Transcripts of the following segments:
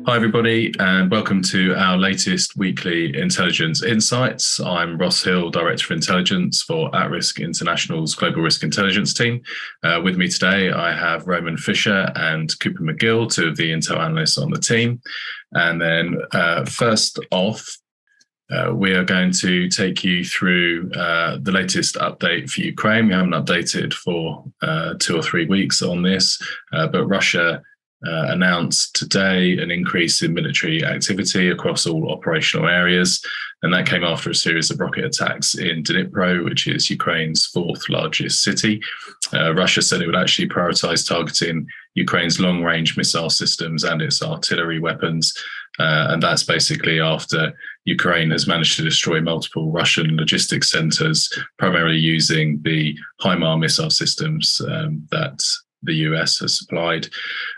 Hi, everybody, and welcome to our latest weekly Intelligence Insights. I'm Ross Hill, Director of Intelligence for At Risk International's Global Risk Intelligence team. With me today, I have Roman Fisher and Cooper McGill, two of the Intel analysts on the team. And then first off, we are going to take you through the latest update for Ukraine. We haven't updated for 2 or 3 weeks on this, but Russia announced today an increase in military activity across all operational areas. And that came after a series of rocket attacks in Dnipro, which is Ukraine's fourth largest city. Russia said it would actually prioritize targeting Ukraine's long-range missile systems and its artillery weapons. And that's basically after Ukraine has managed to destroy multiple Russian logistics centers, primarily using the HIMARS missile systems that the US has supplied.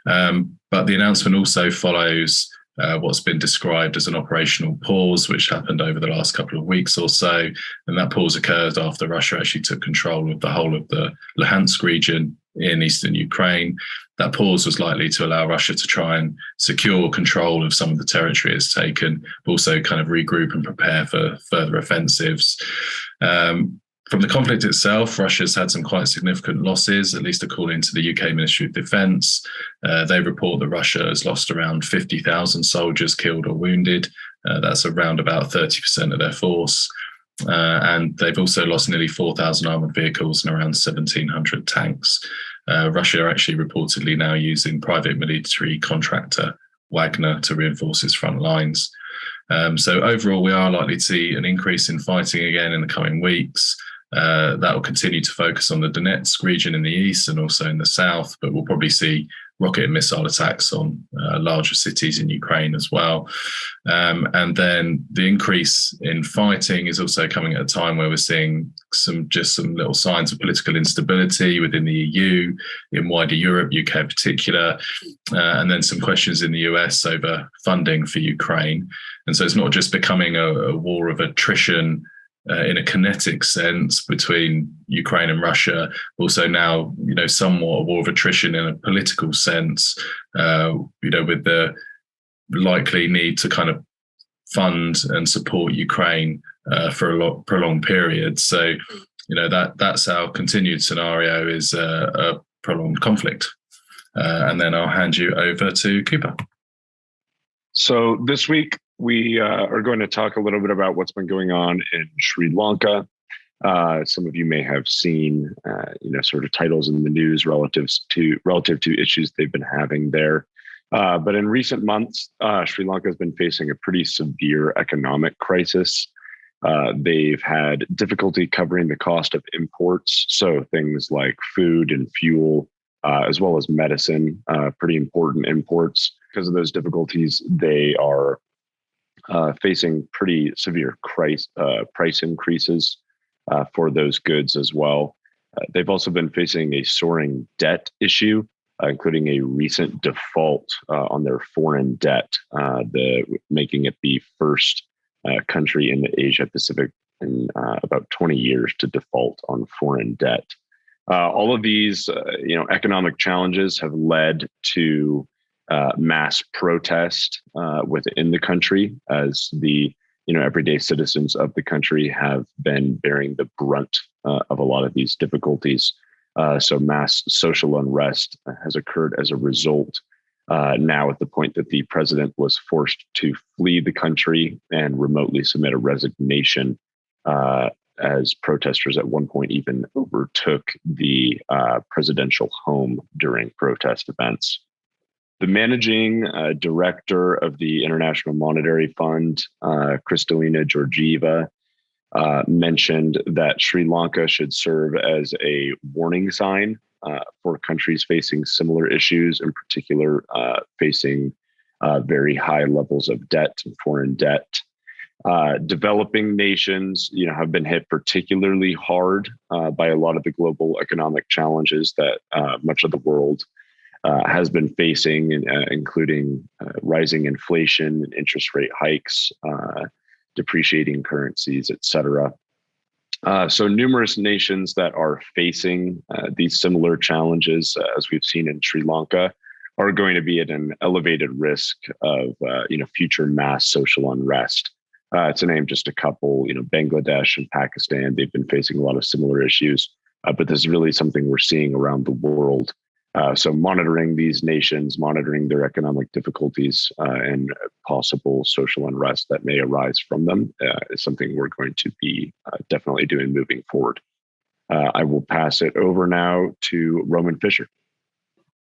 But the announcement also follows what's been described as an operational pause, which happened over the last couple of weeks or so. And that pause occurred after Russia actually took control of the whole of the Luhansk region in eastern Ukraine. That pause was likely to allow Russia to try and secure control of some of the territory it's taken, but also kind of regroup and prepare for further offensives. From the conflict itself, Russia's had some quite significant losses, at least according to the UK Ministry of Defence. They report that Russia has lost around 50,000 soldiers killed or wounded. That's around about 30% of their force. And they've also lost nearly 4,000 armoured vehicles and around 1,700 tanks. Russia are actually reportedly now using private military contractor Wagner to reinforce its front lines. So overall, we are likely to see an increase in fighting again in the coming weeks. That will continue to focus on the Donetsk region in the east and also in the south, but we'll probably see rocket and missile attacks on larger cities in Ukraine as well. And then the increase in fighting is also coming at a time where we're seeing some little signs of political instability within the EU, in wider Europe, UK in particular, and then some questions in the US over funding for Ukraine. And so it's not just becoming a war of attrition in a kinetic sense between Ukraine and Russia, also now, somewhat a war of attrition in a political sense, with the likely need to kind of fund and support Ukraine for a prolonged period. So, that's our continued scenario is a prolonged conflict. And then I'll hand you over to Cooper. So this week, we are going to talk a little bit about what's been going on in Sri Lanka. Some of you may have seen, sort of titles in the news relative to issues they've been having there. But in recent months, Sri Lanka has been facing a pretty severe economic crisis. They've had difficulty covering the cost of imports, so things like food and fuel, as well as medicine, pretty important imports. Because of those difficulties, they are facing pretty severe price increases for those goods as well. They've also been facing a soaring debt issue, including a recent default on their foreign debt, making it the first country in the Asia Pacific in about 20 years to default on foreign debt. All of these, economic challenges have led to mass protest within the country, as the everyday citizens of the country have been bearing the brunt of a lot of these difficulties. So mass social unrest has occurred as a result. Now at the point that the president was forced to flee the country and remotely submit a resignation, as protesters at one point even overtook the presidential home during protest events. The managing director of the International Monetary Fund, Kristalina Georgieva, mentioned that Sri Lanka should serve as a warning sign for countries facing similar issues, in particular facing very high levels of debt and foreign debt. Developing nations, have been hit particularly hard by a lot of the global economic challenges that much of the world has been facing, including rising inflation, interest rate hikes, depreciating currencies, etc. So numerous nations that are facing these similar challenges, as we've seen in Sri Lanka, are going to be at an elevated risk of future mass social unrest. To name just a couple, Bangladesh and Pakistan, they've been facing a lot of similar issues, but this is really something we're seeing around the world. So monitoring these nations, monitoring their economic difficulties and possible social unrest that may arise from them is something we're going to be definitely doing moving forward. I will pass it over now to Roman Fisher.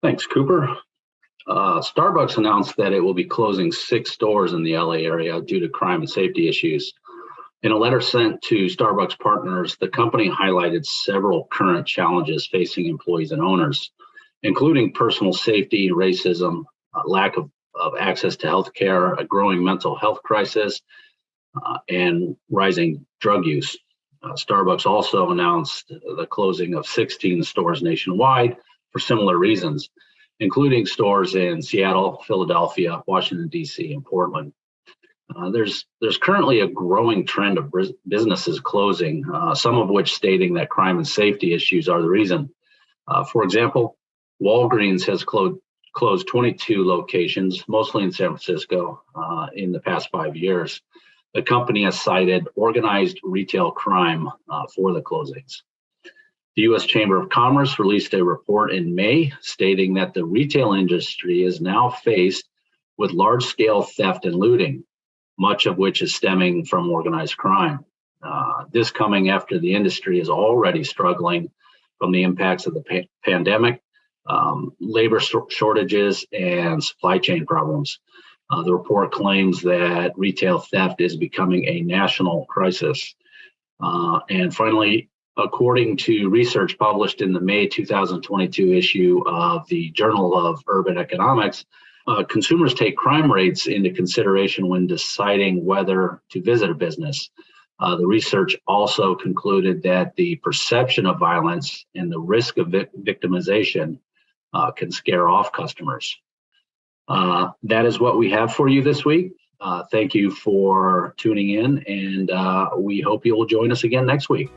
Thanks, Cooper. Starbucks announced that it will be closing 6 stores in the LA area due to crime and safety issues. In a letter sent to Starbucks partners, the company highlighted several current challenges facing employees and owners, including personal safety, racism, lack of access to healthcare, a growing mental health crisis, and rising drug use. Starbucks also announced the closing of 16 stores nationwide for similar reasons, including stores in Seattle, Philadelphia, Washington, D.C., and Portland. There's currently a growing trend of businesses closing, some of which stating that crime and safety issues are the reason. For example, Walgreens has closed 22 locations, mostly in San Francisco, in the past 5 years. The company has cited organized retail crime for the closings. The U.S. Chamber of Commerce released a report in May stating that the retail industry is now faced with large-scale theft and looting, much of which is stemming from organized crime. This coming after the industry is already struggling from the impacts of the pandemic, labor shortages, and supply chain problems. The report claims that retail theft is becoming a national crisis. And finally, according to research published in the May 2022 issue of the Journal of Urban Economics, consumers take crime rates into consideration when deciding whether to visit a business. The research also concluded that the perception of violence and the risk of victimization can scare off customers. That is what we have for you this week. Thank you for tuning in, and we hope you will join us again next week.